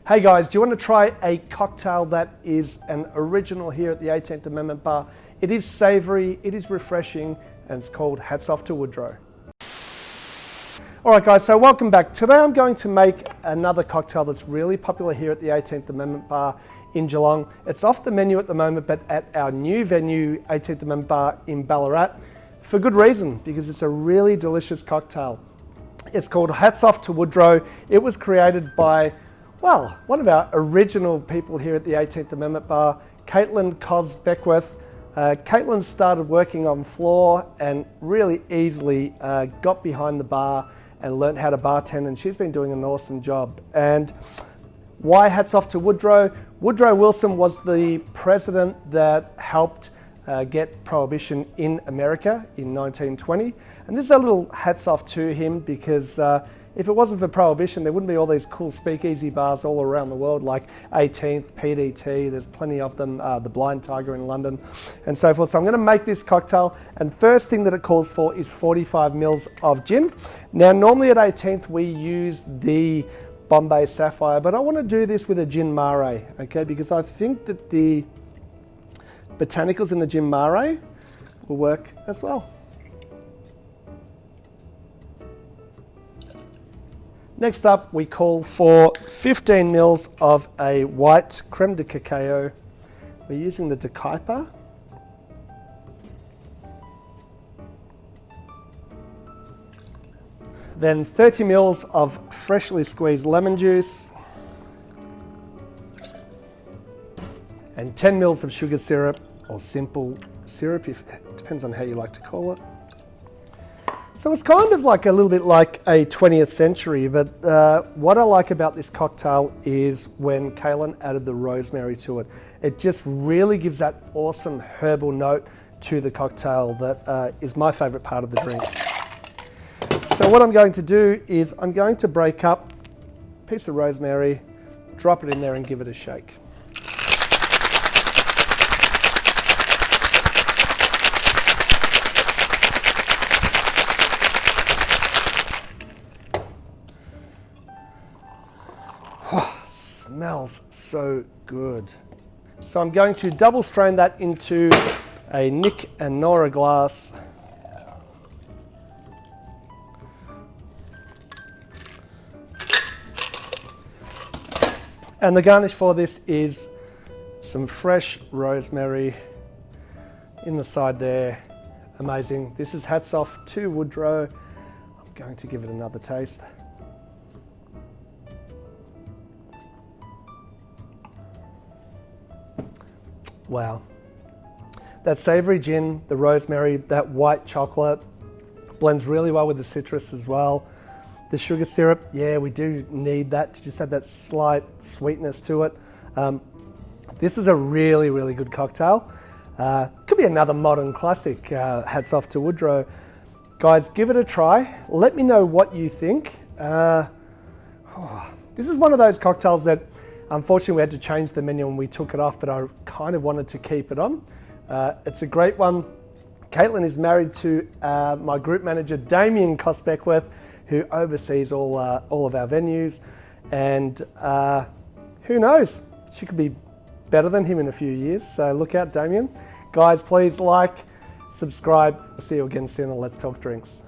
Hey guys, do you want to try a cocktail that is an original here at the 18th Amendment Bar? It is savoury, it is refreshing, and it's called Hats Off to Woodrow. Alright guys, so welcome back. Today I'm going to make another cocktail that's really popular here at the 18th Amendment Bar in Geelong. It's off the menu at the moment, but at our new venue, 18th Amendment Bar in Ballarat, for good reason, because it's a really delicious cocktail. It's called Hats Off to Woodrow. It was created by, well, one of our original people here at the 18th Amendment Bar, Caitlin Kos-Beckwith. Caitlin started working on floor and really easily got behind the bar and learned how to bartend, and she's been doing an awesome job. And why Hats Off to Woodrow? Woodrow Wilson was the president that helped get prohibition in America in 1920. And this is a little hats off to him, because if it wasn't for prohibition, there wouldn't be all these cool speakeasy bars all around the world, like 18th, PDT, there's plenty of them, the Blind Tiger in London, and so forth. So I'm going to make this cocktail, and first thing that it calls for is 45 mils of gin. Now, normally at 18th we use the Bombay Sapphire, but I want to do this with a gin mare, okay, because I think that the botanicals in the gin mare will work as well. Next up, we call for 15 mils of a white creme de cacao. We're using the Decaipa. Then 30 mils of freshly squeezed lemon juice. And 10 mils of sugar syrup, or simple syrup, it depends on how you like to call it. So it's kind of like a little bit like a 20th century, but what I like about this cocktail is when Caitlin added the rosemary to it. It just really gives that awesome herbal note to the cocktail that is my favourite part of the drink. So what I'm going to do is I'm going to break up a piece of rosemary, drop it in there and give it a shake. Smells so good. So I'm going to double strain that into a Nick and Nora glass. And the garnish for this is some fresh rosemary in the side there. Amazing. This is Hats Off to Woodrow. I'm going to give it another taste. Wow. That savoury gin, the rosemary, that white chocolate blends really well with the citrus as well. The sugar syrup, yeah, we do need that to just have that slight sweetness to it. This is a really, really good cocktail. Could be another modern classic, Hats Off to Woodrow. Guys, give it a try. Let me know what you think. This is one of those cocktails that unfortunately we had to change the menu and we took it off, but I kind of wanted to keep it on. It's a great one. Caitlin is married to my group manager, Caitlin Kos-Beckwith, who oversees all of our venues. And who knows, she could be better than him in a few years. So look out, Damien. Guys, please like, subscribe. I'll see you again soon on Let's Talk Drinks.